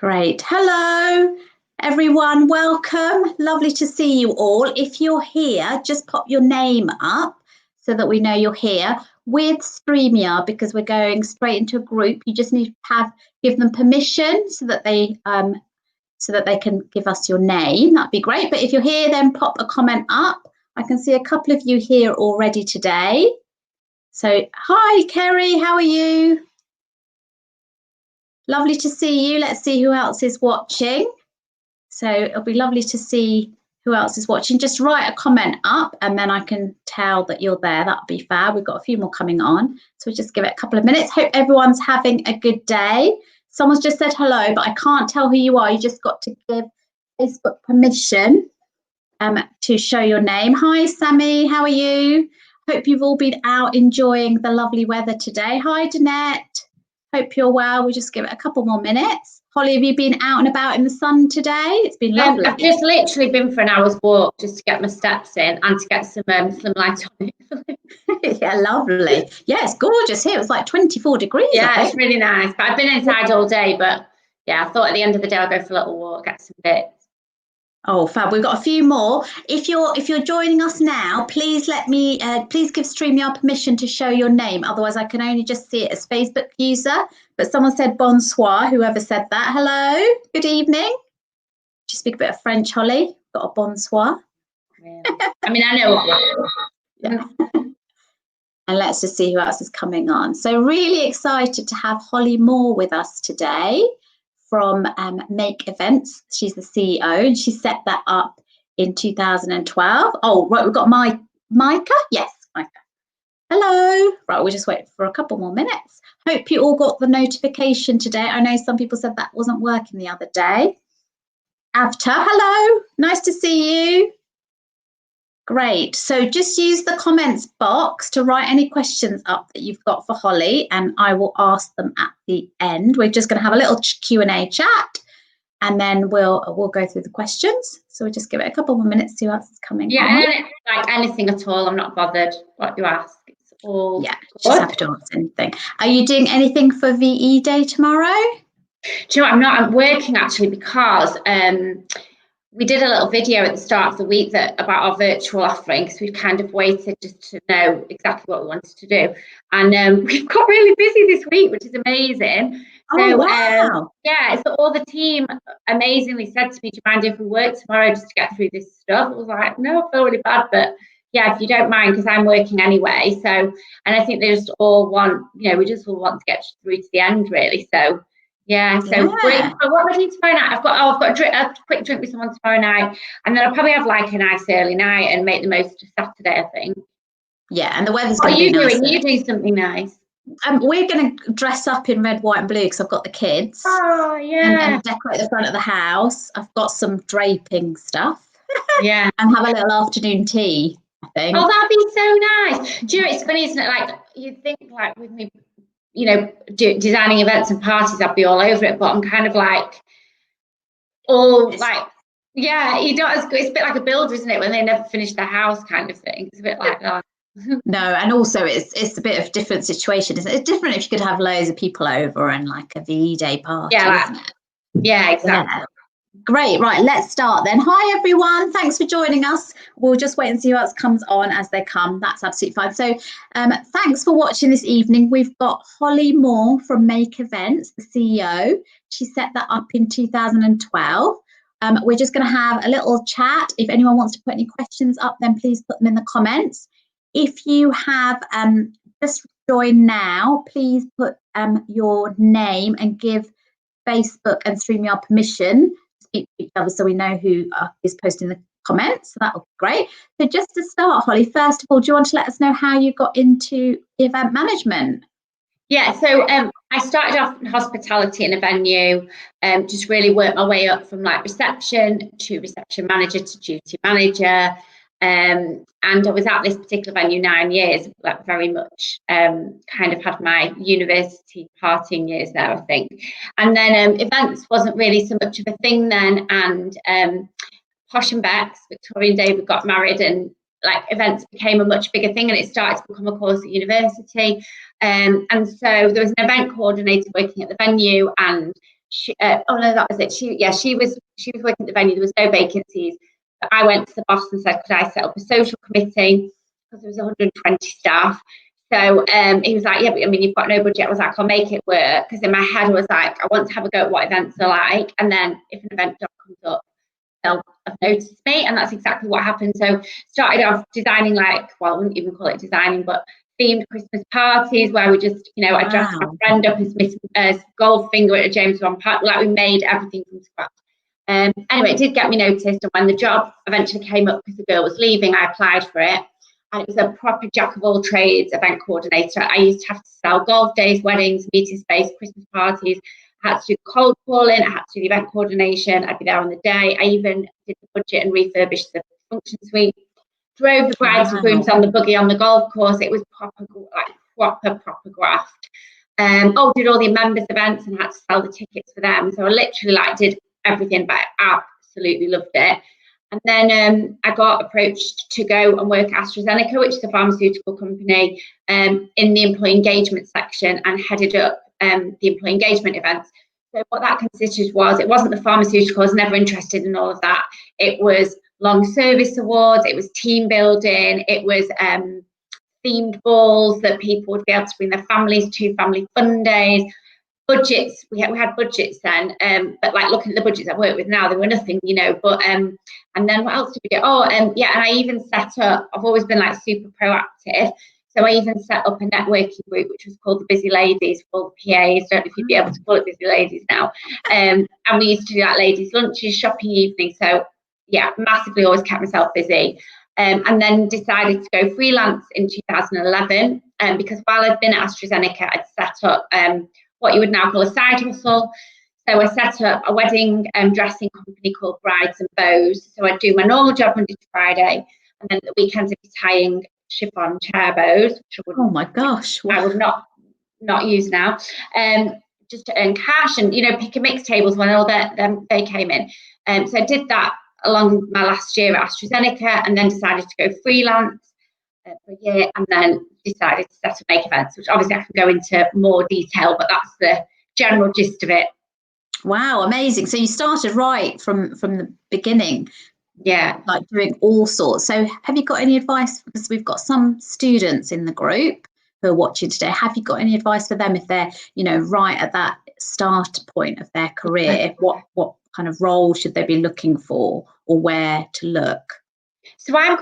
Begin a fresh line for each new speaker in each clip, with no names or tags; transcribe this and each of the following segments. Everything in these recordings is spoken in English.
Great. Hello, everyone. Welcome. Lovely to see you all. If you're here, just pop your name up so that we know you're here with StreamYard, because we're going straight into a group. You just need to give them permission so that they can give us your name. That'd be great. But if you're here, then pop a comment up. I can see a couple of you here already today. So hi, Kerry. How are you? Lovely to see you. Let's see who else is watching. So it'll be lovely to see who else is watching. Just write a comment up and then I can tell that you're there. That'll be fab. We've got a few more coming on. So we'll just give it a couple of minutes. Hope everyone's having a good day. Someone's just said hello, but I can't tell who you are. You just got to give Facebook permission to show your name. Hi, Sammy. How are you? Hope you've all been out enjoying the lovely weather today. Hi, Danette. Hope you're well. We'll just give it a couple more minutes. Holly, have you been out and about in the sun today? It's been lovely.
I've just literally been for an hour's walk just to get my steps in and to get some sunlight on it.
Yeah, lovely. Yeah, it's gorgeous here. It was like 24 degrees.
Yeah, it's really nice. But I've been inside all day. But yeah, I thought at the end of the day I'll go for a little walk, get some bits.
Oh, fab. We've got a few more. If you're joining us now, please please give StreamYard permission to show your name. Otherwise, I can only just see it as Facebook user. But someone said bonsoir, whoever said that. Hello, good evening. Do you speak a bit of French, Holly? Got a bonsoir?
Yeah. I mean, I know what.
Yeah. And let's just see who else is coming on. So really excited to have Holly Moore with us today from Make Events. She's the CEO and she set that up in 2012. Oh, right, we've got Micah. Yes, Micah. Hello. Right, we'll just wait for a couple more minutes. Hope you all got the notification today. I know some people said that wasn't working the other day. Avtar, hello. Nice to see you. Great. So just use the comments box to write any questions up that you've got for Holly, and I will ask them at the end. We're just going to have a little Q&A chat, and then we'll go through the questions. So we'll just give it a couple more minutes, see who else is coming on.
Like anything at all. I'm not bothered what you ask. It's all
just have to answer anything. Are you doing anything for VE Day tomorrow?
Do you know what? I'm not. I'm working actually because we did a little video at the start of the week about our virtual offering, because we've kind of waited just to know exactly what we wanted to do. And we've got really busy this week, which is amazing.
Oh, wow.
So all the team amazingly said to me, do you mind if we work tomorrow just to get through this stuff? I was like, no, I feel really bad, but yeah, if you don't mind, because I'm working anyway. So, and I think they just all want, we just all want to get through to the end, really. So great. But what am I doing tomorrow night? I've got a quick drink with someone tomorrow night, and then I'll probably have like a nice early night and make the most of Saturday, I think.
Yeah, and the weather's going to be nice.
What are you doing? Something nice?
We're going to dress up in red, white, and blue because I've got the kids.
Oh, yeah.
And decorate the front of the house. I've got some draping stuff.
Yeah.
And have a little afternoon tea, I think.
Oh, that'd be so nice. Do you know, it's funny, isn't it? Like, you'd think, like, with me, designing events and parties, I'd be all over it, but I'm kind of like, it's a bit like a builder, isn't it, when they never finish their house kind of thing. It's a bit like that.
No, and also it's a bit of a different situation, isn't it? It's different if you could have loads of people over and like a VE Day party, isn't it?
Yeah, exactly.
Yeah. Great. Right, let's start then. Hi, everyone. Thanks for joining us. We'll just wait and see who else comes on as they come. That's absolutely fine. So thanks for watching this evening. We've got Holly Moore from Make Events, the CEO. She set that up in 2012. We're just going to have a little chat. If anyone wants to put any questions up, then please put them in the comments. If you have just joined now, please put your name and give Facebook and StreamYard permission to speak to each other so we know who is posting the comments. So that will be great. So just to start, Holly, first of all, do you want to let us know how you got into event management?
Yeah, so I started off in hospitality in a venue, just really worked my way up from like reception to reception manager to duty manager. And I was at this particular venue 9 years, like very much kind of had my university partying years there, I think. And then events wasn't really so much of a thing then. And Posh and Bex, Victoria and David got married, and like events became a much bigger thing, and it started to become a course at university. And so there was an event coordinator working at the venue, and oh no, that was it. She was working at the venue. There was no vacancies. But I went to the boss and said, could I set up a social committee, because there was 120 staff. So he was like, yeah, but I mean, you've got no budget. I was like, I'll make it work. Because in my head, I was like, I want to have a go at what events are like. And then if an event job comes up, they'll have noticed me. And that's exactly what happened. So started off designing, like, well, I wouldn't even call it designing, but themed Christmas parties where we just, you know, I dressed my friend up as Goldfinger at a James Bond party. Like, we made everything from scratch. Anyway, it did get me noticed. And when the job eventually came up because the girl was leaving, I applied for it. And it was a proper jack of all trades event coordinator. I used to have to sell golf days, weddings, meeting space, Christmas parties. I had to do cold calling. I had to do the event coordination. I'd be there on the day. I even did the budget and refurbished the function suite. Drove the brides and grooms on the buggy on the golf course. It was proper graft. Did all the members events and had to sell the tickets for them. So I literally did everything, but I absolutely loved it. And then I got approached to go and work at AstraZeneca, which is a pharmaceutical company, in the employee engagement section, and headed up the employee engagement events. So what that consisted was, it wasn't the pharmaceutical, I was never interested in all of that. It was long service awards, it was team building, it was themed balls that people would be able to bring their families to, family fun days. Budgets, we had budgets then, but looking at the budgets I work with now, they were nothing, you know. But and then what else did we do? And I even set up, I've always been super proactive, so I even set up a networking group which was called the Busy Ladies, for all the PAs. Don't know if you'd be able to call it Busy Ladies now. And we used to do ladies' lunches, shopping evening. So massively always kept myself busy. And then decided to go freelance in 2011, because while I'd been at AstraZeneca, I'd set up what you would now call a side hustle. So I set up a wedding dressing company called Brides and Bows. So I'd do my normal job Monday to Friday, and then the weekends I'd be tying chiffon chair bows, which I would,
oh my gosh,
I would not use now, just to earn cash and, you know, pick and mix tables when all they came in. So I did that along my last year at AstraZeneca, and then decided to go freelance for a year, and then decided to set up Make Events, which obviously I can go into more detail, but that's the general gist of it.
Wow, amazing. So you started right from the beginning.
Yeah,
doing all sorts. So have you got any advice, because we've got some students in the group who are watching today, have you got any advice for them if they're, you know, right at that start point of their career? What kind of role should they be looking for, or where to look?
So I'm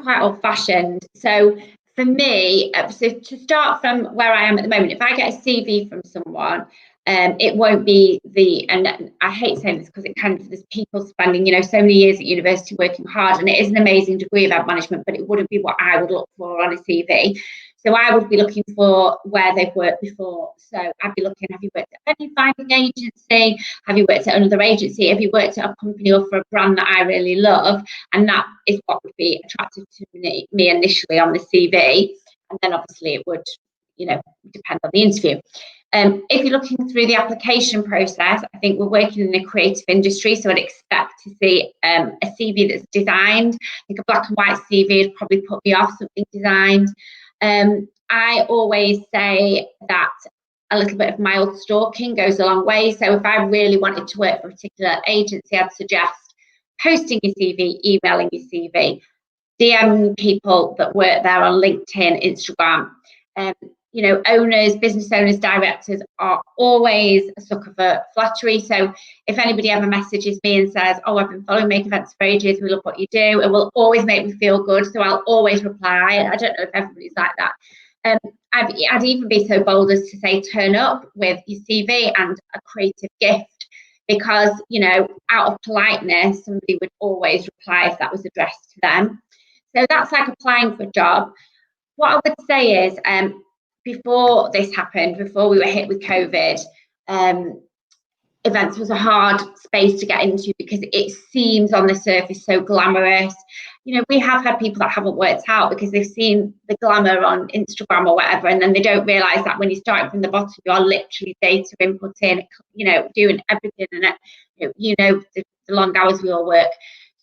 quite old-fashioned. So for me, so to start from where I am at the moment, if I get a CV from someone, it won't be and I hate saying this because there's people spending, you know, so many years at university working hard, and it is an amazing degree of event management, but it wouldn't be what I would look for on a CV. So I would be looking for where they've worked before. So I'd be looking, have you worked at a venue finding agency? Have you worked at another agency? Have you worked at a company or for a brand that I really love? And that is what would be attractive to me initially on the CV. And then obviously it would, you know, depend on the interview. If you're looking through the application process, I think we're working in a creative industry, so I'd expect to see a CV that's designed. I think a black and white CV would probably put me off something designed. I always say that a little bit of mild stalking goes a long way. So if I really wanted to work for a particular agency, I'd suggest posting your CV, emailing your CV, DM people that work there on LinkedIn, Instagram. You know, owners, business owners, directors are always a sucker for flattery. So if anybody ever messages me and says, oh, I've been following Make Events for ages, we love what you do, it will always make me feel good. So I'll always reply. I don't know if everybody's like that. I'd even be so bold as to say, turn up with your CV and a creative gift, because, you know, out of politeness, somebody would always reply if that was addressed to them. So that's like applying for a job. What I would say is, before this happened, before we were hit with COVID, events was a hard space to get into because it seems on the surface so glamorous. You know, we have had people that haven't worked out because they've seen the glamour on Instagram or whatever, and then they don't realise that when you start from the bottom, you are literally data inputting, you know, doing everything, and the long hours we all work.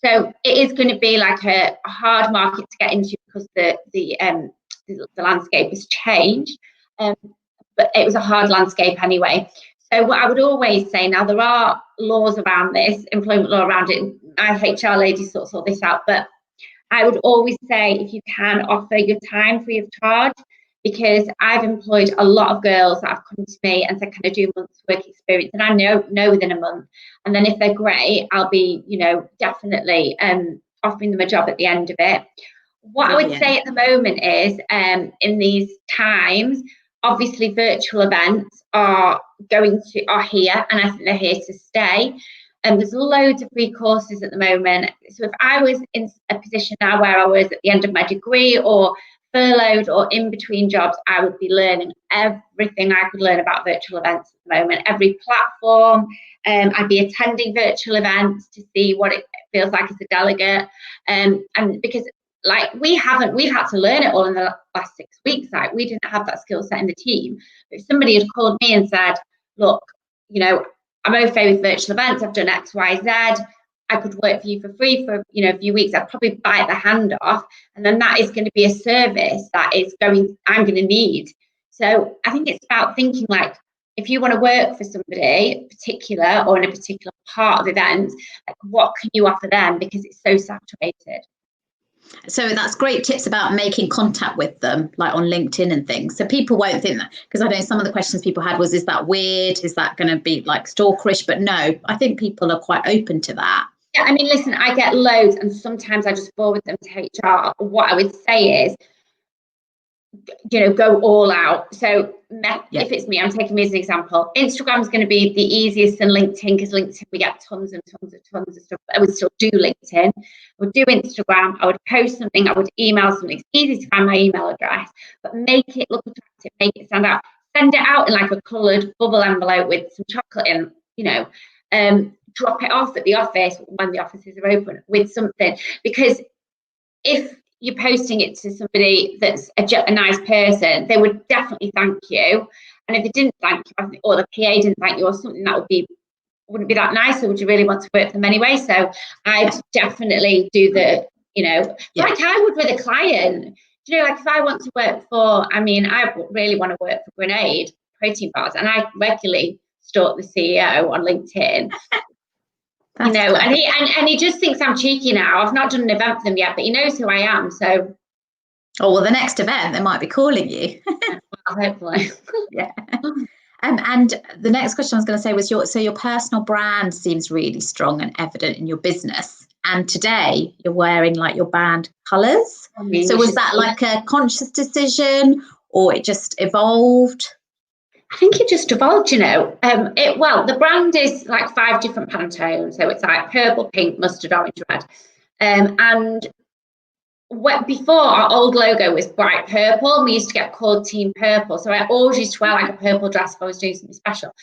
So it is going to be like a hard market to get into because the landscape has changed, but it was a hard landscape anyway. So what I would always say, now there are laws around this, employment law around it, my HR lady sort this out, but I would always say if you can offer your time free of charge, because I've employed a lot of girls that have come to me and said, can I do a month's work experience? And I know within a month. And then if they're great, I'll be, definitely offering them a job at the end of it. What I would say at the moment is in these times, obviously virtual events are here, and I think they're here to stay. And there's loads of free courses at the moment. So if I was in a position now where I was at the end of my degree or furloughed or in between jobs, I would be learning everything I could learn about virtual events at the moment, every platform. I'd be attending virtual events to see what it feels like as a delegate. And because we've had to learn it all in the last 6 weeks. Like, we didn't have that skill set in the team. But if somebody had called me and said, look, I'm okay with virtual events, I've done X, Y, Z, I could work for you for free for a few weeks, I'd probably bite the hand off. And then that is going to be a service that I'm going to need. So I think it's about thinking, like, if you want to work for somebody particular or in a particular part of events, like, what can you offer them, because it's so saturated.
So that's great tips about making contact with them, like on LinkedIn and things. So people won't think that, because I know some of the questions people had was, is that weird? Is that going to be like stalkerish? But no, I think people are quite open to that.
Yeah, I mean, listen, I get loads, and sometimes I just forward them to HR. What I would say is, go all out. So if it's me, I'm taking me as an example. Instagram is going to be the easiest than LinkedIn, because LinkedIn, we get tons and tons of stuff. I would still do LinkedIn. I would do Instagram. I would post something. I would email something. It's easy to find my email address, but make it look attractive, make it stand out. Send it out in like a coloured bubble envelope with some chocolate in, drop it off at the office when the offices are open with something. Because if you're posting it to somebody that's a nice person, they would definitely thank you. And if they didn't thank you, or the PA didn't thank you, or something, wouldn't be that nice. Or would you really want to work for them anyway? So I'd definitely do like I would with a client. Like if I want to work I really want to work for Grenade protein bars, and I regularly stalk the CEO on LinkedIn. And he just thinks I'm cheeky now. I've not done an event for them yet, but he knows who I am. So,
well, the next event they might be calling you.
Hopefully,
yeah. And the next question I was going to say was your personal brand seems really strong and evident in your business. And today you're wearing like your band colours. So was that like a conscious decision, or it just evolved?
I think it just evolved, the brand is like 5 different Pantones. So it's like purple, pink, mustard, orange, red. And before, our old logo was bright purple, and we used to get called Team Purple. So I always used to wear like a purple dress if I was doing something special.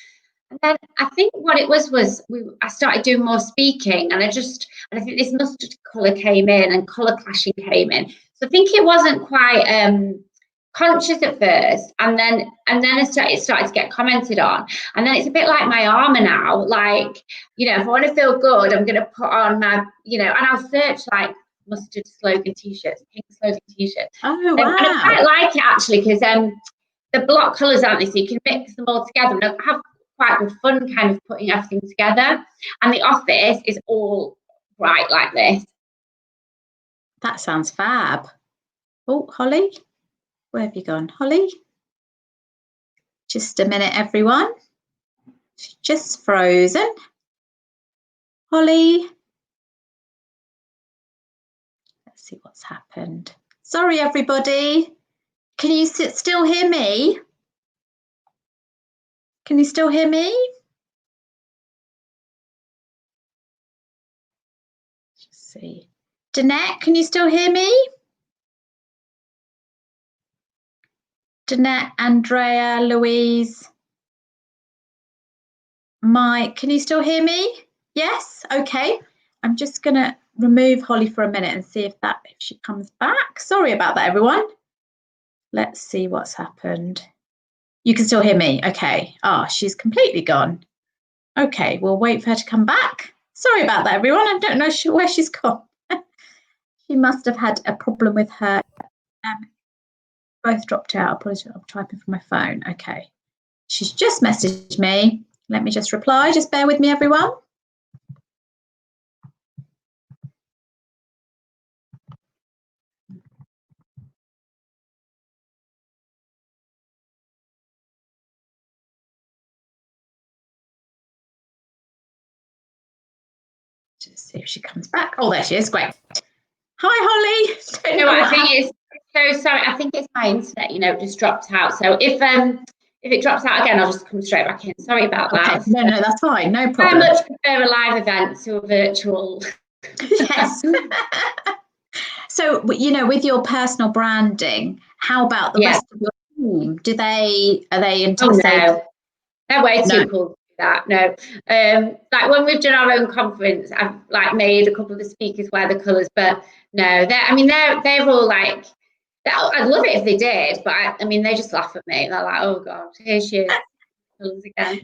And then I think what it was I started doing more speaking, and I think this mustard colour came in and colour clashing came in. So I think it wasn't quite conscious at first, and then it started to get commented on, and then it's a bit like my armour now. Like, if I want to feel good, I'm going to put on my, and I'll search like mustard slogan t-shirts, pink slogan t-shirts.
Oh wow!
And I quite like it actually, because the block colours, aren't they? So you can mix them all together and have quite good fun kind of putting everything together. And the office is all bright like this.
That sounds fab. Oh, Holly. Where have you gone, Holly? Just a minute, everyone. She's just frozen. Holly. Let's see what's happened. Sorry, everybody. Can you still hear me? Can you still hear me? Let's see. Danette, can you still hear me? Danette, Andrea, Louise, Mike, can you still hear me? Yes? Okay. I'm just going to remove Holly for a minute and see if she comes back. Sorry about that, everyone. Let's see what's happened. You can still hear me? Okay. She's completely gone. Okay, we'll wait for her to come back. Sorry about that, everyone. I don't know where she's gone. She must have had a problem with her. Both dropped out. I'm typing from my phone. Okay. She's just messaged me. Let me just reply. Just bear with me, everyone. Just see if she comes back. Oh, there she is. Great. Hi, Holly.
I think it's so sorry. I think it's my internet, you know, just dropped out. So if it drops out again, I'll just come straight back in. Sorry about that.
No, that's fine. No problem.
I much prefer a live event to a virtual.
Yes. So, you know, with your personal branding, how about the rest of your team? Are they intimidated?
No, they're way too cool to do that. No, like when we've done our own conference, I've like made a couple of the speakers wear the colours, but no, they're all like, I'd love it if they did, but I mean, they just laugh at me. They're like, oh God, here she is, colours again.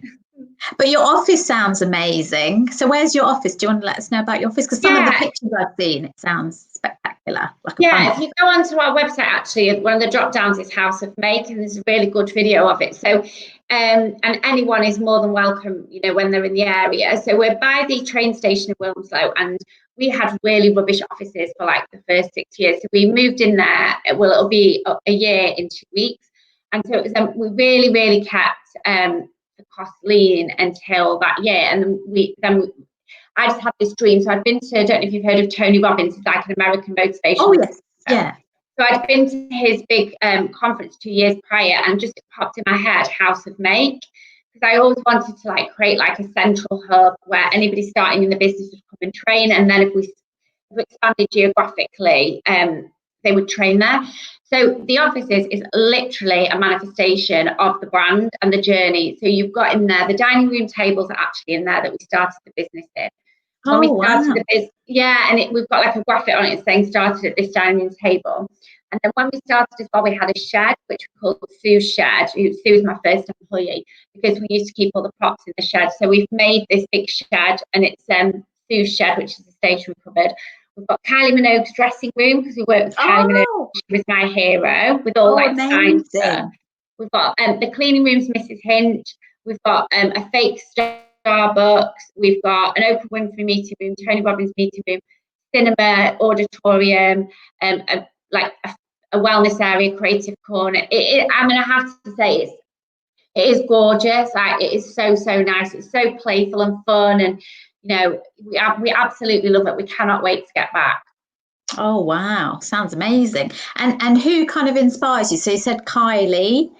But your office sounds amazing. So where's your office? Do you want to let us know about your office? Because some of the pictures I've seen, it sounds spectacular.
If you go onto our website, actually, one of the drop downs is House of Make, and there's a really good video of it. So, and anyone is more than welcome, you know, when they're in the area. So we're by the train station in Wilmslow, and we had really rubbish offices for like the first 6 years. So we moved in there. Well, it'll be a year in 2 weeks, and so it was, we really kept the cost lean until that year, and then I just had this dream. So I'd been to, I don't know if you've heard of Tony Robbins, he's like an American motivational.
Oh, yes. Yeah.
So I'd been to his big conference 2 years prior, and just popped in my head, House of Make, because I always wanted to like create like a central hub where anybody starting in the business would come and train. And then if we expanded geographically, they would train there. So the offices is literally a manifestation of the brand and the journey. So you've got in there, the dining room tables are actually in there that we started the business in. When we started the business, we've got like a graphic on it saying started at this dining room table. And then when we started as well, we had a shed, which we called Sue's Shed. Sue was my first employee, because we used to keep all the props in the shed. So we've made this big shed, and it's Sue's Shed, which is a stationery cupboard. We've got Kylie Minogue's dressing room, because we worked with Kylie Minogue. She was my hero, with all like signed stuff. We've got the cleaning room's Mrs. Hinch. We've got a fake Starbucks. We've got an Oprah Winfrey meeting room, Tony Robbins meeting room, cinema, auditorium, a wellness area, creative corner. I mean, I have to say, it is gorgeous. Like, it is so nice. It's so playful and fun, and you know, we absolutely love it. We cannot wait to get back.
Oh wow, sounds amazing. And who kind of inspires you? So you said Kylie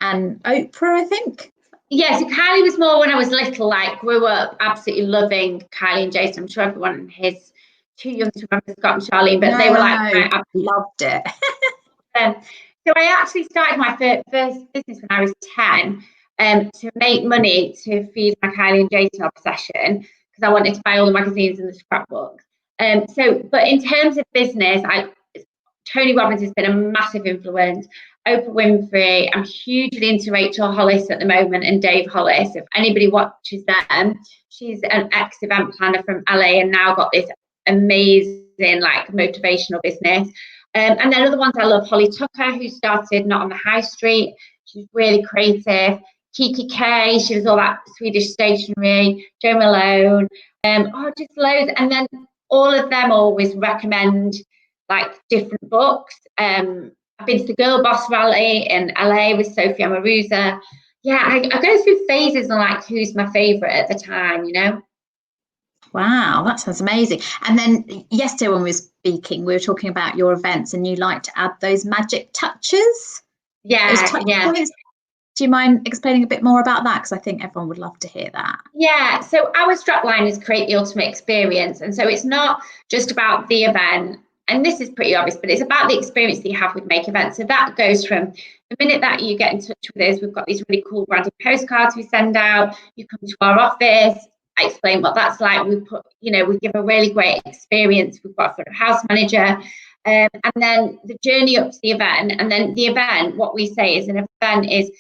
and Oprah, I think.
Yeah, so Kylie was more when I was little, like grew up absolutely loving Kylie and Jason. I'm sure everyone is too young to remember Scott and Charlene, but they were like,
I loved it.
So I actually started my first business when I was 10 to make money to feed my Kylie and Jason obsession, because I wanted to buy all the magazines and the scrapbooks. But in terms of business, Tony Robbins has been a massive influence. Oprah Winfrey. I'm hugely into Rachel Hollis at the moment, and Dave Hollis. If anybody watches them, she's an ex-event planner from LA, and now got this amazing like motivational business. And then other ones I love, Holly Tucker, who started Not on the High Street. She's really creative. Kiki K, she was all that Swedish stationery. Jo Malone, just loads. And then all of them always recommend like different books. I've been to the Girl Boss Rally in LA with Sophia Amoruso. Yeah, I go through phases on like who's my favorite at the time, you know.
Wow, that sounds amazing. And then yesterday when we were speaking, we were talking about your events, and you like to add those magic touches.
Yeah.
Points. Do you mind explaining a bit more about that? Because I think everyone would love to hear that.
Yeah, so our strapline is create the ultimate experience. And so it's not just about the event, and this is pretty obvious, but it's about the experience that you have with Make Events. So that goes from the minute that you get in touch with us, we've got these really cool branded postcards we send out. You come to our office, I explain what that's like. We give a really great experience. We've got a front of house manager, and then the journey up to the event. And then the event, what we say is an event is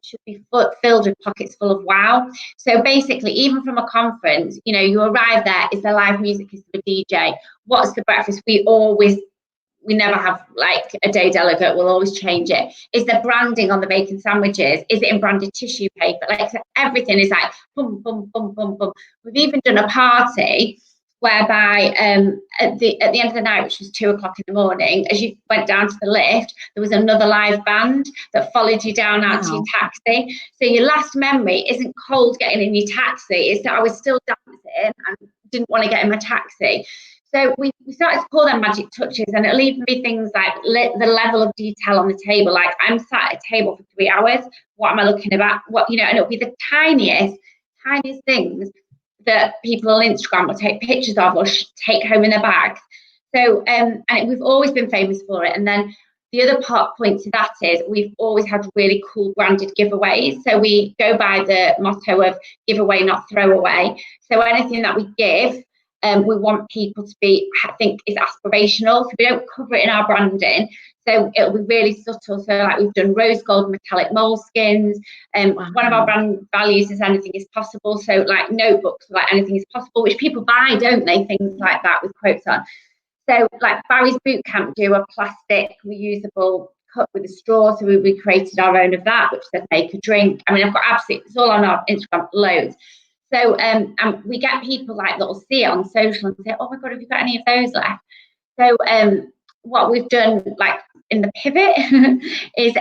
should be filled with pockets full of wow. So basically, even from a conference, you know, you arrive there, is there live music, is there a DJ, what's the breakfast? We always we never have like a day delegate, we'll always change it, is the branding on the bacon sandwiches. Is it in branded tissue paper? Like, so everything is like boom, boom, boom, boom, boom. We've even done a party whereby at the end of the night, which was 2 o'clock in the morning, as you went down to the lift, there was another live band that followed you down out to your taxi. So your last memory isn't cold getting in your taxi, it's that I was still dancing and didn't want to get in my taxi. So we started to call them magic touches, and it'll even be things like the level of detail on the table. Like, I'm sat at a table for 3 hours, what am I looking at? What, you know, and it'll be the tiniest things that people on Instagram will take pictures of or take home in their bags. So, we've always been famous for it. And then the other point to that is we've always had really cool branded giveaways. So we go by the motto of give away, not throw away. So anything that we give, we want people to think is aspirational. So we don't cover it in our branding. So it'll be really subtle. So like, we've done rose gold metallic moleskins. One of our brand values is anything is possible. So like notebooks, like anything is possible, which people buy, don't they? Things like that with quotes on. So like Barry's Bootcamp do a plastic reusable cup with a straw. So we created our own of that, which said make a drink. I mean, I've got it's all on our Instagram, loads. So and we get people like that'll see it on social and say, oh my God, have you got any of those left? So what we've done, like in the pivot, is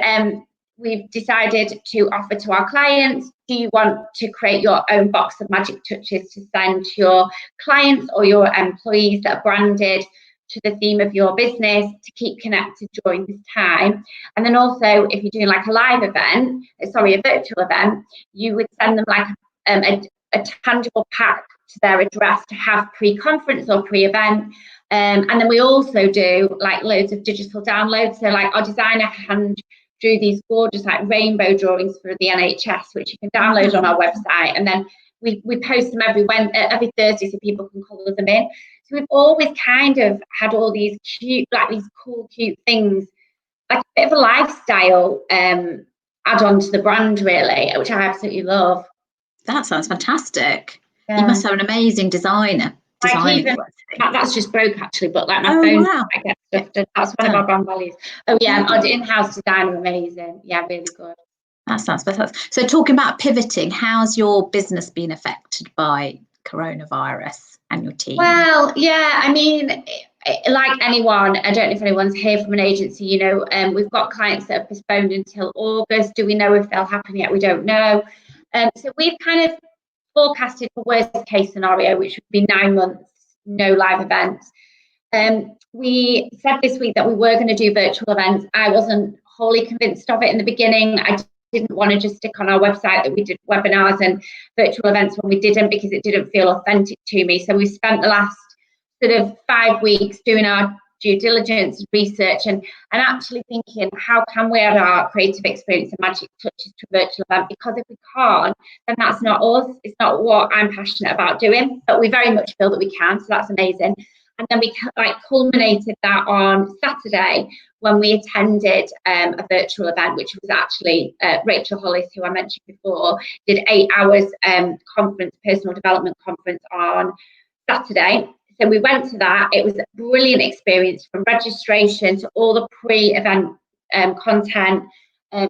we've decided to offer to our clients, do you want to create your own box of magic touches to send to your clients or your employees that are branded to the theme of your business to keep connected during this time? And then also, if you're doing like a live event, a virtual event, you would send them like a tangible pack to their address to have pre-conference or pre-event. And then we also do like loads of digital downloads. So like our designer hand drew these gorgeous like rainbow drawings for the NHS, which you can download on our website. And then we post them every Thursday so people can colour them in. So we've always kind of had all these cute, like these cool, cute things, like a bit of a lifestyle add on to the brand, really, which I absolutely love.
That sounds fantastic. Yeah. You must have an amazing designer.
That's just broke actually, but like my phone, wow. I get stuff done. That's one of our brand values. Oh yeah, our in-house designer, amazing. Yeah, really good.
That sounds fantastic. So talking about pivoting, how's your business been affected by coronavirus and your team?
Well, yeah, I mean, like anyone, I don't know if anyone's here from an agency, you know, we've got clients that have postponed until August. Do we know if they'll happen yet? We don't know. So we've kind of forecasted for worst case scenario, which would be 9 months, no live events. We said this week that we were going to do virtual events. I wasn't wholly convinced of it in the beginning. I didn't want to just stick on our website that we did webinars and virtual events when we didn't, because it didn't feel authentic to me. So we spent the last sort of 5 weeks doing our due diligence research and actually thinking, how can we add our creative experience and magic touches to a virtual event? Because if we can't, then that's not us. It's not what I'm passionate about doing, but we very much feel that we can, so that's amazing. And then we like culminated that on Saturday when we attended a virtual event, which was actually Rachel Hollis, who I mentioned before, did 8 hours personal development conference on Saturday. So we went to that. It was a brilliant experience, from registration to all the pre-event content.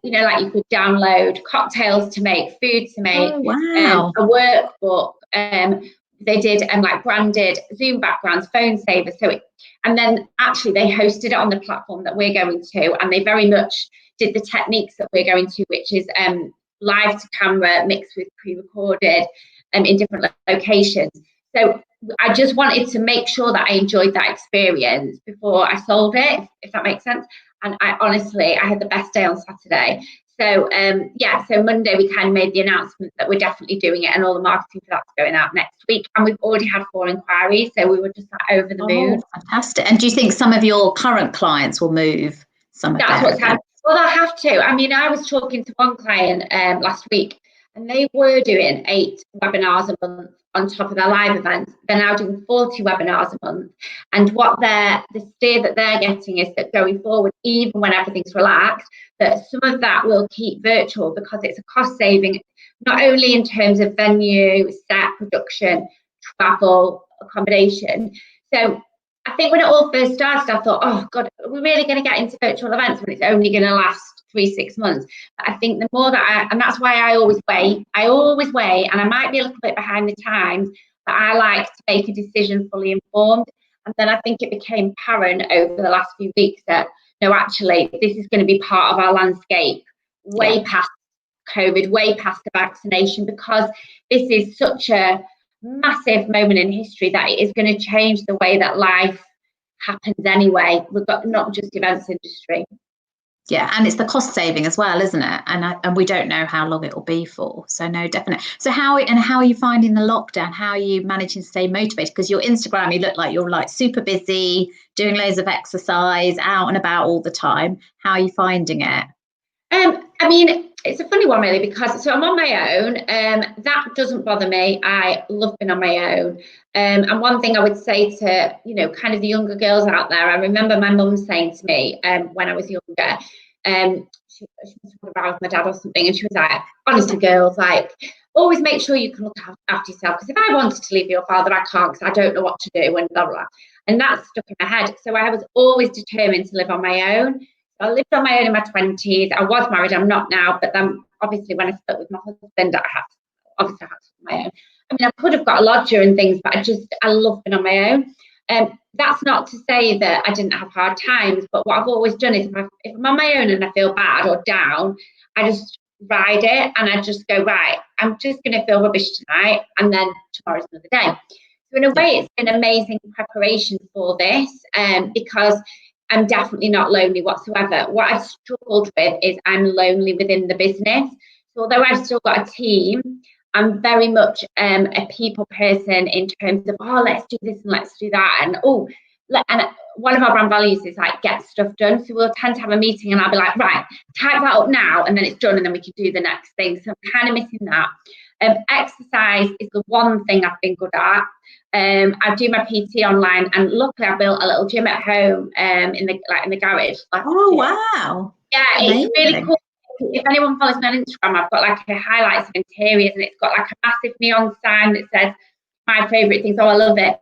You know, like you could download cocktails to make, food to make, a workbook. They did like branded Zoom backgrounds, phone savers. And then actually they hosted it on the platform that we're going to, and they very much did the techniques that we're going to, which is live to camera mixed with pre-recorded in different locations. So I just wanted to make sure that I enjoyed that experience before I sold it, if that makes sense. And I had the best day on Saturday. So so Monday we kind of made the announcement that we're definitely doing it, and all the marketing for that's going out next week. And we've already had 4 inquiries, so we were just over the moon.
Fantastic. And do you think some of your current clients will move some of
That's what's happening. Well, they'll have to. I mean, I was talking to one client last week, and they were doing 8 webinars a month on top of their live events. They're now doing 40 webinars a month. And the steer that they're getting is that going forward, even when everything's relaxed, that some of that will keep virtual, because it's a cost saving, not only in terms of venue, set, production, travel, accommodation. So I think when it all first started, I thought, oh God, are we really going to get into virtual events when it's only going to last 3-6 months? But I think the more that and that's why I always wait, and I might be a little bit behind the times, but I like to make a decision fully informed. And then I think it became apparent over the last few weeks that, no, actually, this is going to be part of our landscape way past COVID, way past the vaccination, because this is such a massive moment in history that it is going to change the way that life happens anyway. We've got not just events industry.
Yeah, and it's the cost saving as well, isn't it? And we don't know how long it will be for. So no, definitely. So how are you finding the lockdown? How are you managing to stay motivated? Because your Instagram, you look like you're like super busy, doing loads of exercise, out and about all the time. How are you finding it?
I mean, it's a funny one really, because so I'm on my own. That doesn't bother me. I love being on my own. And one thing I would say to, kind of the younger girls out there, I remember my mum saying to me when I was younger, she was around with my dad or something, and she was like, honestly, girls, like, always make sure you can look after yourself, because if I wanted to leave your father, I can't, because I don't know what to do, and blah, blah. And that stuck in my head. So I was always determined to live on my own. I lived on my own in my 20s. I was married, I'm not now, but then obviously when I split with my husband, I had to live on my own. I mean, I could have got a lodger and things, but I love being on my own. That's not to say that I didn't have hard times, but what I've always done is if I'm on my own and I feel bad or down, I just ride it, and I just go, right, I'm just going to feel rubbish tonight, and then tomorrow's another day. So in a way, it's been amazing preparation for this, because I'm definitely not lonely whatsoever. What I've struggled with is I'm lonely within the business. So although I've still got a team, I'm very much a people person in terms of, let's do this and let's do that. And one of our brand values is like, get stuff done. So we'll tend to have a meeting and I'll be like, right, type that up now, and then it's done, and then we can do the next thing. So I'm kind of missing that. Exercise is the one thing I've been good at. I do my PT online, and luckily I built a little gym at home in the garage.
Wow!
Yeah, it's really cool. If anyone follows me on Instagram, I've got like a highlights of interiors, and it's got like a massive neon sign that says my favourite things. Oh, I love it.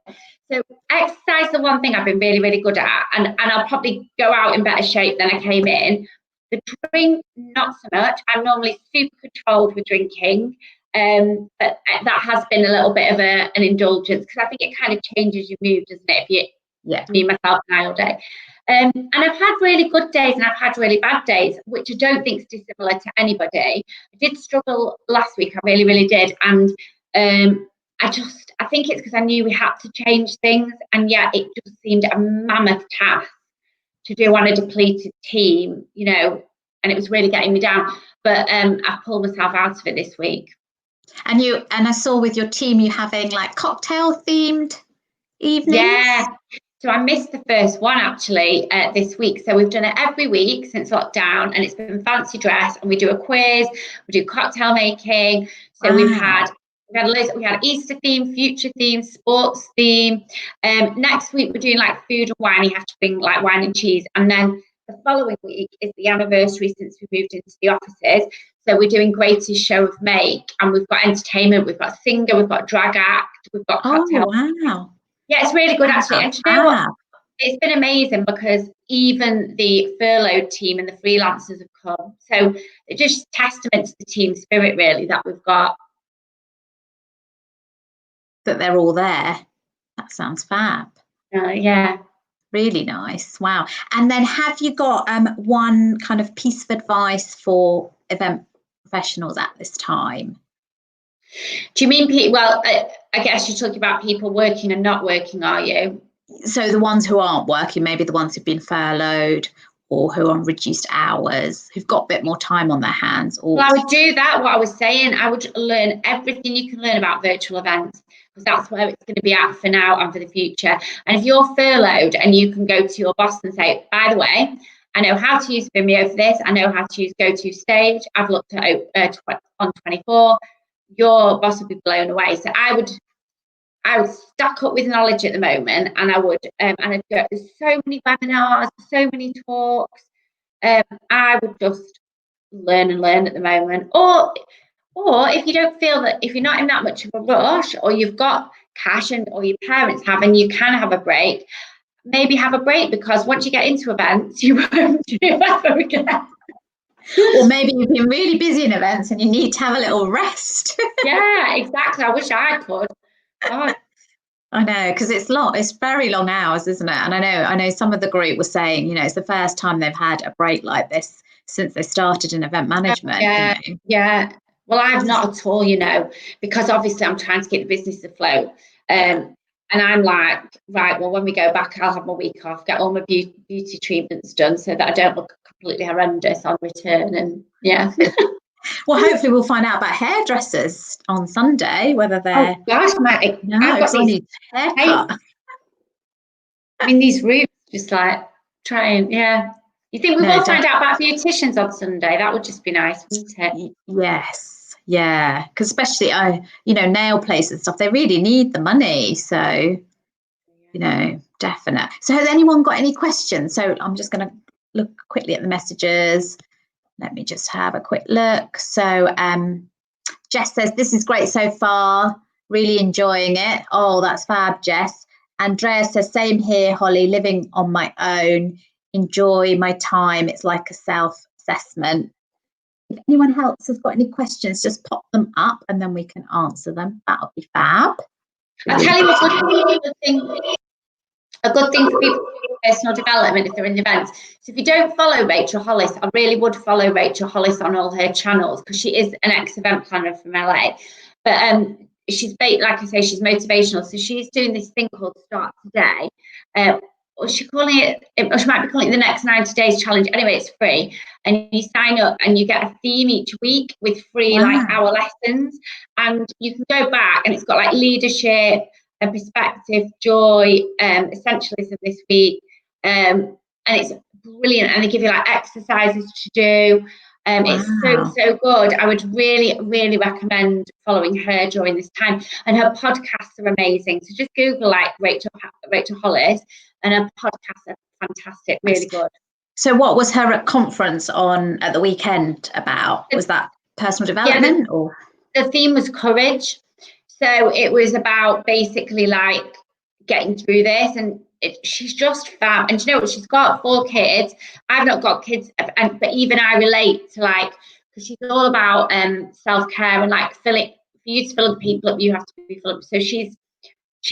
So exercise is the one thing I've been really, really good at, and I'll probably go out in better shape than I came in. The drink, not so much. I'm normally super controlled with drinking. But that has been a little bit of an indulgence, because I think it kind of changes your mood, doesn't it? If me, myself, and I all day. And I've had really good days and I've had really bad days, which I don't think is dissimilar to anybody. I did struggle last week, I really, really did. And I think it's because I knew we had to change things, and yet it just seemed a mammoth task to do on a depleted team, and it was really getting me down. But I pulled myself out of it this week.
And I saw with your team you having like cocktail themed evenings.
Yeah. So I missed the first one actually this week. So we've done it every week since lockdown, and it's been fancy dress, and we do a quiz, we do cocktail making. So we had Easter theme, future theme, sports theme. Next week we're doing like food and wine. You have to bring like wine and cheese, and then the following week is the anniversary since we moved into the offices. So we're doing Greatest Show of Make, and we've got entertainment, we've got singer, we've got drag act, we've got cocktail.
Oh, wow.
Yeah, it's really good actually. And you know what? It's been amazing, because even the furloughed team and the freelancers have come. So it's just testament to the team spirit really that we've got.
That they're all there. That sounds fab.
Yeah.
Really nice. Wow. And then have you got one kind of piece of advice for event professionals at this time?
Do you mean, well, I guess you're talking about people working and not working, are you?
So the ones who aren't working, maybe the ones who've been furloughed or who are on reduced hours, who've got a bit more time on their hands.
Well, I would do that, what I was saying. I would learn everything you can learn about virtual events, because that's where it's going to be at for now and for the future. And if you're furloughed and you can go to your boss and say, by the way, I know how to use Vimeo for this, I know how to use GoToStage, I've looked at On24, your boss would be blown away. So I would stack up with knowledge at the moment, and I would and I'd go, there's so many webinars, so many talks. I would just learn at the moment. Or if you don't feel that, if you're not in that much of a rush, or you've got cash or your parents have, and you can have a break, maybe have a break, because once you get into events, you won't do it ever again.
Or maybe you've been really busy in events and you need to have a little rest.
Yeah, exactly. I wish I could. God.
I know, because it's very long hours, isn't it? And I know some of the group was saying, you know, it's the first time they've had a break like this since they started in event management.
Yeah,
you know.
yeah. Well, I've not at all, you know, because obviously I'm trying to get the business afloat. And I'm like, right, well, when we go back, I'll have my week off, get all my beauty treatments done so that I don't look completely horrendous on return. And yeah.
Well, hopefully we'll find out about hairdressers on Sunday, whether they're...
Oh gosh, I've got these
haircut.
I mean, these routes, just like trying, yeah. You think we will find out about beauticians on Sunday? That would just be nice, wouldn't it?
Yes, yeah. Because especially, you know, nail places and stuff, they really need the money. So, you know, definite. So has anyone got any questions? So I'm just going to look quickly at the messages. Let me just have a quick look. So Jess says, this is great so far. Really enjoying it. Oh, that's fab, Jess. Andrea says, same here, Holly, living on my own. Enjoy my time. It's like a self-assessment. If anyone else has got any questions, just pop them up and then we can answer them. That'll be fab.
I'll tell you a good thing for people with personal development if they're in events. So if you don't follow Rachel Hollis, I really would follow Rachel Hollis on all her channels, because she is an ex-event planner from LA. But she's, like I say, she's motivational. So she's doing this thing called Start Today. Or she's calling it, or she might be calling it the Next 90 Days Challenge. Anyway, it's free. And you sign up and you get a theme each week with free like hour lessons. And you can go back and it's got like leadership, and perspective, joy, essentialism this week. And it's brilliant. And they give you like exercises to do. It's so good. I would really, really recommend following her during this time. And her podcasts are amazing. So just Google like Rachel Hollis, and her podcasts are fantastic, really good.
So what was her conference on at the weekend about? Was that personal development? Or
the theme was courage. So it was about basically like getting through this, and she's just fab. And you know what? She's got 4 kids. I've not got kids, but even I relate to, like, because she's all about self-care and like for you to fill the people up, you have to be filled up. So she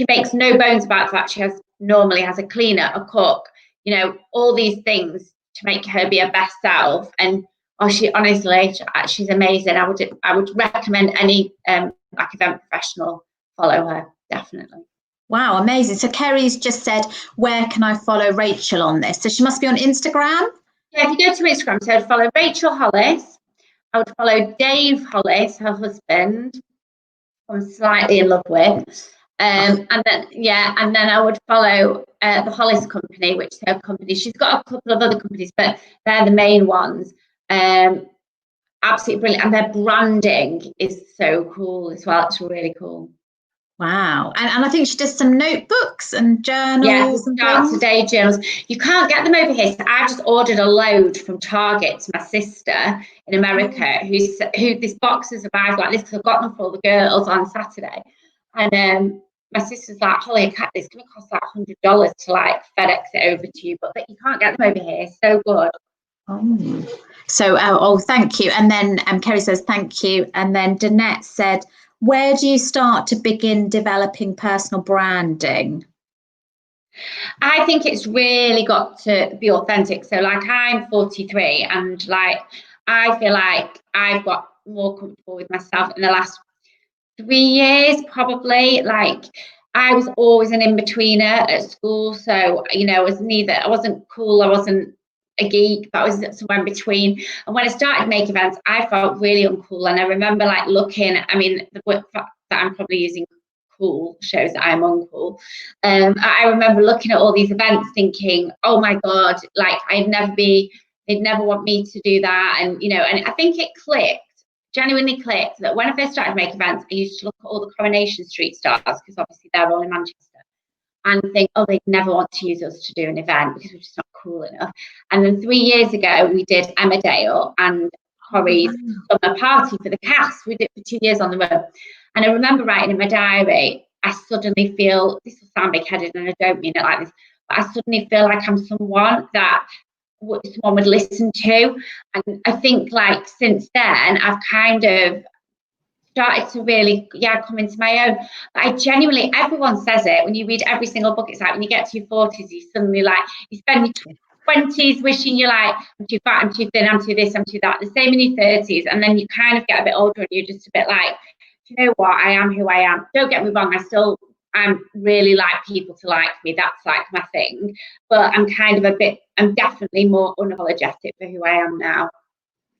makes no bones about that. She normally has a cleaner, a cook, you know, all these things to make her be her best self. And she honestly, she's amazing. I would recommend any like event professional follow her, definitely.
Wow, amazing. So Kerry's just said, where can I follow Rachel on this? So she must be on Instagram?
Yeah, if you go to Instagram, so I'd follow Rachel Hollis. I would follow Dave Hollis, her husband, who I'm slightly in love with. And then I would follow the Hollis Company, which is her company. She's got a couple of other companies, but they're the main ones. Absolutely brilliant. And their branding is so cool as well. It's really cool.
Wow. And I think she does some notebooks and journals.
Yeah, Start Today journals. You can't get them over here. So I just ordered a load from Target to my sister in America, who this box has arrived like this, because I've got them for all the girls on Saturday. And my sister's like, Holly, it's going to cost like $100 to like FedEx it over to you, but you can't get them over here. So good.
So, thank you. And then Kerry says, thank you. And then Danette said, where do you start to begin developing personal branding?
I think it's really got to be authentic. So like I'm 43 and like I feel like I've got more comfortable with myself in the last 3 years, probably. Like I was always an in-betweener at school. So, you know, I wasn't cool, I wasn't a geek, but I was somewhere in between. And when I started Make Events, I felt really uncool. And I remember like looking, I mean, the word that I'm probably using, cool, shows that I'm uncool. I remember looking at all these events thinking, oh my God, like they'd never want me to do that. And, you know, and I think it genuinely clicked that when I first started Make Events, I used to look at all the Coronation Street stars, because obviously they're all in Manchester, and think, oh, they'd never want to use us to do an event because we're just not cool enough. And then 3 years ago, we did Emmerdale and Corrie's summer party for the cast. We did it for 2 years on the road. And I remember writing in my diary, I suddenly feel, this will sound big-headed and I don't mean it like this, I suddenly feel like I'm someone that someone would listen to. And I think like since then, I've kind of started to really, come into my own. But I genuinely, everyone says it, when you read every single book, it's like when you get to your 40s, you suddenly like, you spend your 20s wishing you're like, I'm too fat, I'm too thin, I'm too this, I'm too that. The same in your 30s. And then you kind of get a bit older and you're just a bit like, do you know what? I am who I am. Don't get me wrong, I'm really like people to like me. That's like my thing. But I'm definitely more unapologetic for who I am now.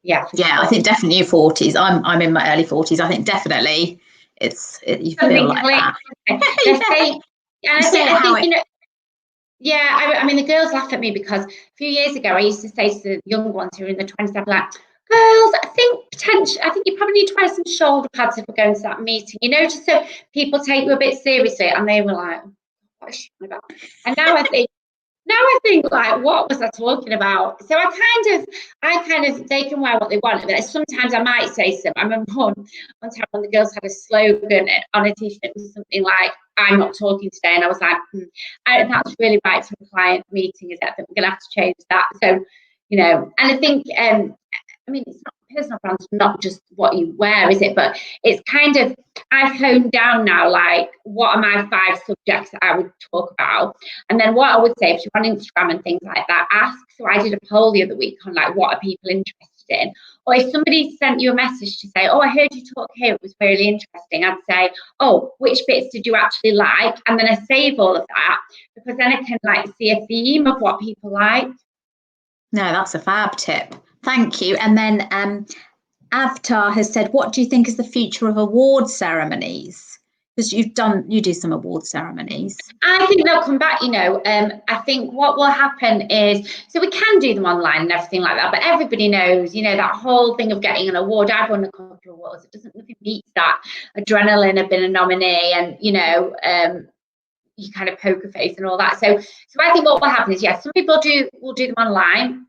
Yeah,
sure. I think definitely your 40s. I'm in my early 40s. I think definitely you feel like that.
I mean, the girls laugh at me because a few years ago I used to say to the young ones who are in the 20s, I'd be like, girls, I think you probably need to wear some shoulder pads if we're going to that meeting, just so people take you a bit seriously. And they were like, what is she on about? And now I think like, what was I talking about? So they can wear what they want. But sometimes I might say something. I remember one time when the girls had a slogan on a t-shirt, it was something like, I'm not talking today. And I was like, that's really right for a client meeting, is it? I think we're going to have to change that. So, and I think, I mean, it's not personal brand's not just what you wear, is it? But it's kind of, I've honed down now, like, what are my 5 subjects that I would talk about? And then what I would say, if you're on Instagram and things like that, ask. So I did a poll the other week on, like, what are people interested in? Or if somebody sent you a message to say, oh, I heard you talk here, it was really interesting, I'd say, oh, which bits did you actually like? And then I save all of that, because then I can, like, see a theme of what people like.
No, that's a fab tip. Thank you. And then Avatar has said, what do you think is the future of award ceremonies? Because you do some award ceremonies.
I think they'll come back, I think what will happen is, so we can do them online and everything like that, but everybody knows, that whole thing of getting an award. I've won a couple of awards. Nothing beats that adrenaline of being a nominee and, you kind of poker face and all that. So I think what will happen is, some people will do them online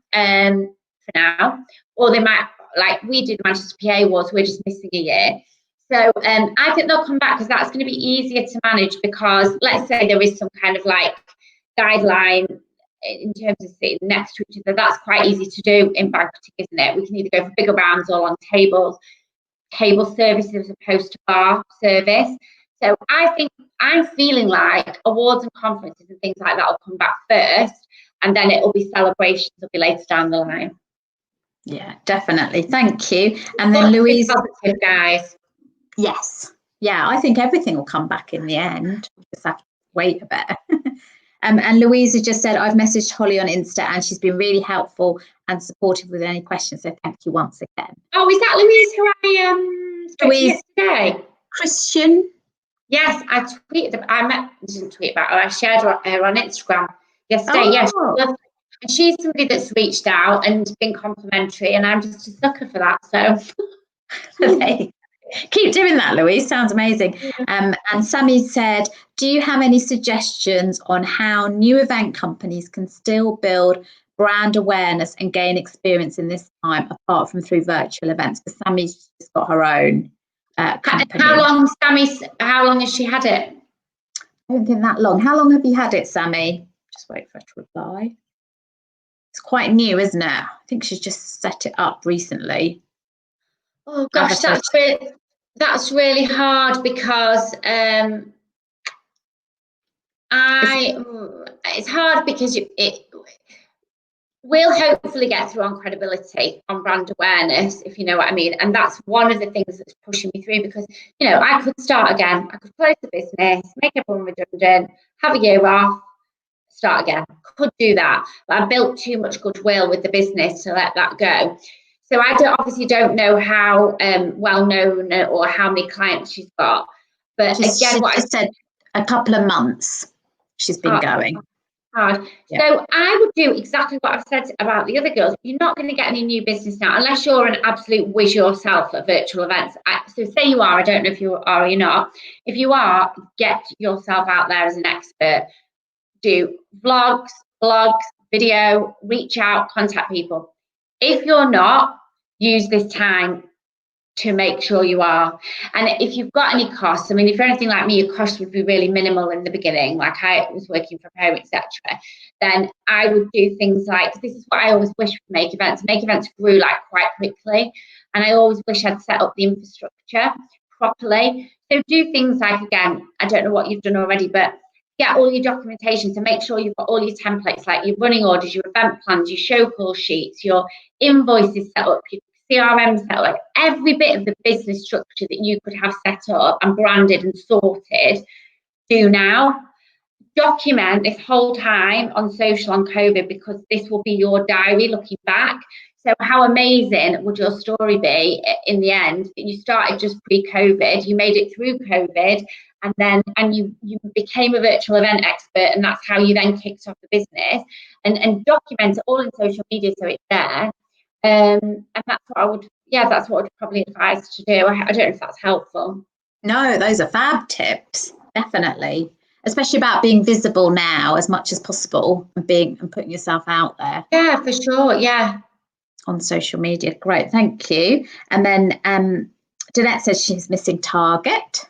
for now, or they might, like we did the Manchester PA Awards, we're just missing a year. So I think they'll come back because that's going to be easier to manage, because let's say there is some kind of like guideline in terms of sitting next to each other. That's quite easy to do in banqueting, isn't it? We can either go for bigger rounds or on tables, table services as opposed to bar service. So I think I'm feeling like awards and conferences and things like that will come back first, and then it'll be celebrations will be later down the line.
Yeah, definitely. Thank you. And then Louise,
positive, guys.
Yes. Yeah, I think everything will come back in the end. We just have to wait a bit. And Louise has just said, I've messaged Holly on Insta and she's been really helpful and supportive with any questions. So thank you once again.
Oh, is that Louise who I spoke to yesterday?
Christian?
Yes, I didn't tweet about her. I shared her on Instagram yesterday. Yes, and she's somebody that's reached out and been complimentary, and I'm just a sucker for that. So
keep doing that, Louise. Sounds amazing. And Sammy said, do you have any suggestions on how new event companies can still build brand awareness and gain experience in this time, apart from through virtual events? Because Sammy's just got her own company.
How long has she had it?
I don't think that long. How long have you had it, Sammy? Just wait for her to reply. It's quite new, isn't it? I think she's just set it up recently.
Oh gosh, that's really hard, because it's hard because we'll hopefully get through on credibility, on brand awareness, if you know what I mean. And that's one of the things that's pushing me through, because, I could start again. I could close the business, make everyone redundant, have a year off, start again. Could do that. But I built too much goodwill with the business to let that go. So I obviously don't know how well known or how many clients she's got. But
she said a couple of months she's been going.
Hard. Yeah. So I would do exactly what I've said about the other girls. You're not going to get any new business now unless you're an absolute whiz yourself at virtual events. So say you are, I don't know if you are or you're not. If you are, get yourself out there as an expert. Do vlogs, blogs, video, reach out, contact people. If you're not, use this time to make sure you are. And if you've got any costs, I mean, if you're anything like me, your costs would be really minimal in the beginning, like I was working from home, etc. Then I would do things like, this is what I always wish with Make Events. Make Events grew like quite quickly, and I always wish I'd set up the infrastructure properly. So do things like, again, I don't know what you've done already, but get all your documentation, to make sure you've got all your templates, like your running orders, your event plans, your show call sheets, your invoices set up, your CRM set up, like every bit of the business structure that you could have set up and branded and sorted, do now. Document this whole time on social on COVID, because this will be your diary looking back. So how amazing would your story be in the end, that you started just pre-COVID, you made it through COVID, and you became a virtual event expert, and that's how you then kicked off the business, and document it all in social media so it's there. And that's what I would, that's what I would probably advise to do. I don't know if that's helpful.
No, those are fab tips, definitely. Especially about being visible now as much as possible, and putting yourself out there.
Yeah, for sure. Yeah.
On social media. Great, thank you. And then Danette says she's missing Target.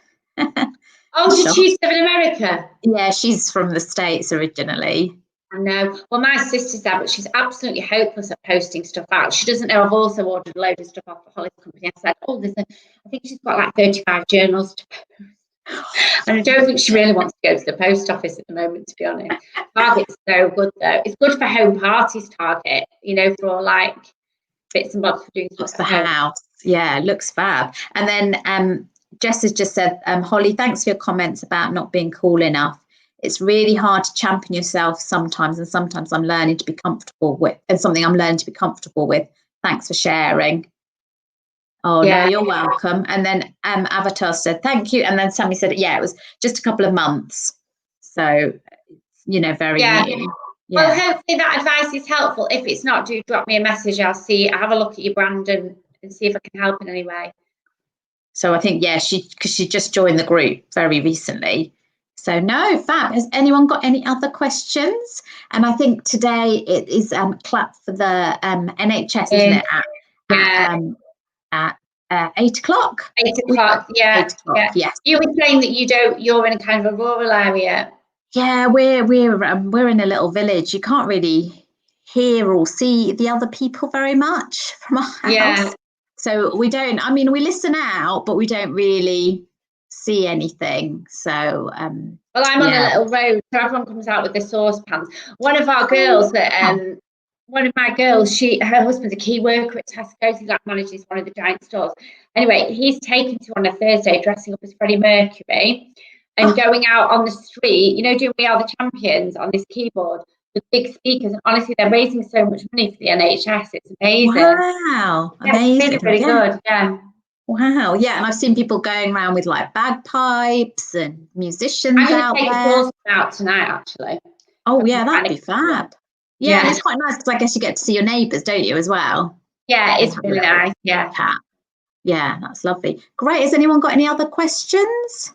Oh, did she live in America?
Yeah, she's from the States originally.
I know. Well, my sister's there, but she's absolutely hopeless at posting stuff out. She doesn't know I've also ordered a load of stuff off the Holly's company. I said, I think she's got like 35 journals to post. And I don't think she really wants to go to the post office at the moment, to be honest. Target's so good, though. It's good for home parties, Target, for all like bits and bobs for doing stuff
for the house. Yeah, looks fab. And then Jess has just said, Holly, thanks for your comments about not being cool enough. It's really hard to champion yourself sometimes, and sometimes I'm learning to be comfortable with, and something I'm learning to be comfortable with. Thanks for sharing. Oh, yeah. No, you're welcome. And then Avatar said, thank you. And then Sammy said, it was just a couple of months. So, very new.
Yeah. Well, hopefully that advice is helpful. If it's not, do drop me a message. I'll have a look at your brand and see if I can help in any way.
So I think, because she just joined the group very recently. So no, fab. Has anyone got any other questions? And I think today it is clap for the NHS, isn't it? At 8 o'clock.
8 o'clock, yeah.
8 o'clock, yes.
You were saying that you're in a kind of a rural area.
Yeah, we're in a little village. You can't really hear or see the other people very much from our house.
Yeah.
So we don't. I mean, we listen out, but we don't really see anything. So.
Well, I'm on a little road, so everyone comes out with their saucepans. One of our girls one of my girls, her husband's a key worker at Tesco's. He manages one of the giant stores. Anyway, he's taken to on a Thursday dressing up as Freddie Mercury and going out on the street, doing We Are the Champions on this keyboard with big speakers. And honestly, they're raising so much money for the NHS. It's amazing.
Wow, amazing.
It's really good, yeah.
Wow, yeah, and I've seen people going around with like bagpipes and musicians out there.
I'm going to take the out tonight, actually.
Oh, yeah, that'd be fab. Yeah, and it's quite nice because I guess you get to see your neighbours, don't you, as well?
Yeah, it's really nice. Yeah.
Yeah, that's lovely. Great. Has anyone got any other questions?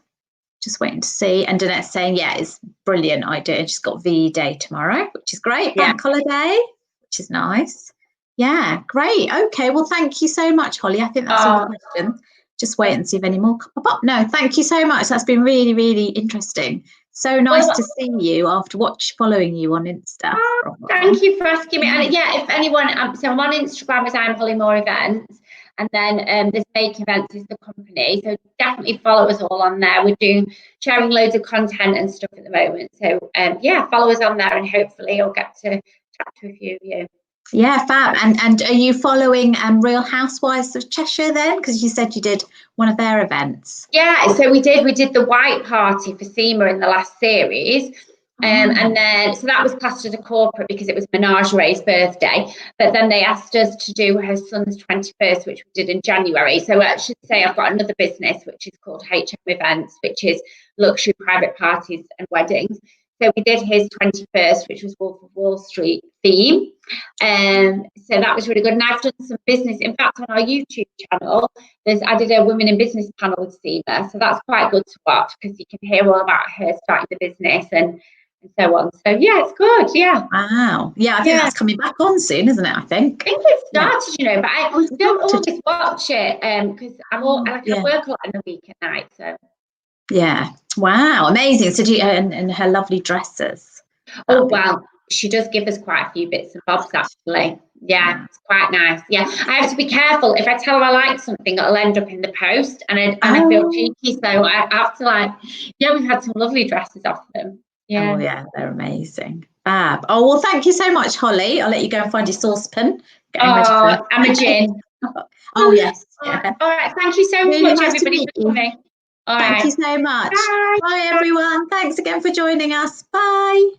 Just waiting to see. And Danette's saying, it's brilliant idea. She's got VE Day tomorrow, which is great. Bank holiday, which is nice. Yeah, great. Okay, well, thank you so much, Holly. I think that's all the questions. Just wait and see if any more pop up. No, thank you so much. That's been really, really interesting. So nice to see you after following you on Insta.
Thank you for asking me. And if anyone, so I'm on Instagram as I'm Holly Moore Events, and then this Make Events is the company. So definitely follow us all on there. We're sharing loads of content and stuff at the moment. So follow us on there, and hopefully I'll get to chat to a few of you.
Yeah, fab. And are you following Real Housewives of Cheshire then? Because you said you did one of their events.
Yeah, so we did the white party for Seema in the last series. And then, so that was classed as a corporate because it was Menagerie's birthday. But then they asked us to do her son's 21st, which we did in January. So I should say I've got another business, which is called HM Events, which is luxury private parties and weddings. So we did his 21st, which was Wolf of Wall Street theme. So that was really good. And I've done some business. In fact, on our YouTube channel, I did a Women in Business panel with Seema. So that's quite good to watch because you can hear all about her starting the business and and so on. So yeah, it's good. Yeah.
Wow. Yeah, I think that's coming back on soon, isn't it? I think
it started, you know, but I don't always watch it because I work a lot in the week at night. So
yeah. Wow, amazing. So do you, and her lovely dresses.
Oh, well, she does give us quite a few bits and bobs, actually. Yeah, it's quite nice. Yeah, I have to be careful. If I tell her I like something, it'll end up in the post, and I feel cheeky. So I have to we've had some lovely dresses off them. Yeah.
Oh, yeah, they're amazing. Fab. Oh, well, thank you so much, Holly. I'll let you go and find your saucepan.
I'm a gin.
Oh, yes. Yeah.
All right. Thank you so
Really
much,
nice
everybody, for coming. All
Thank
right.
you so much.
Bye.
Bye, everyone. Thanks again for joining us. Bye.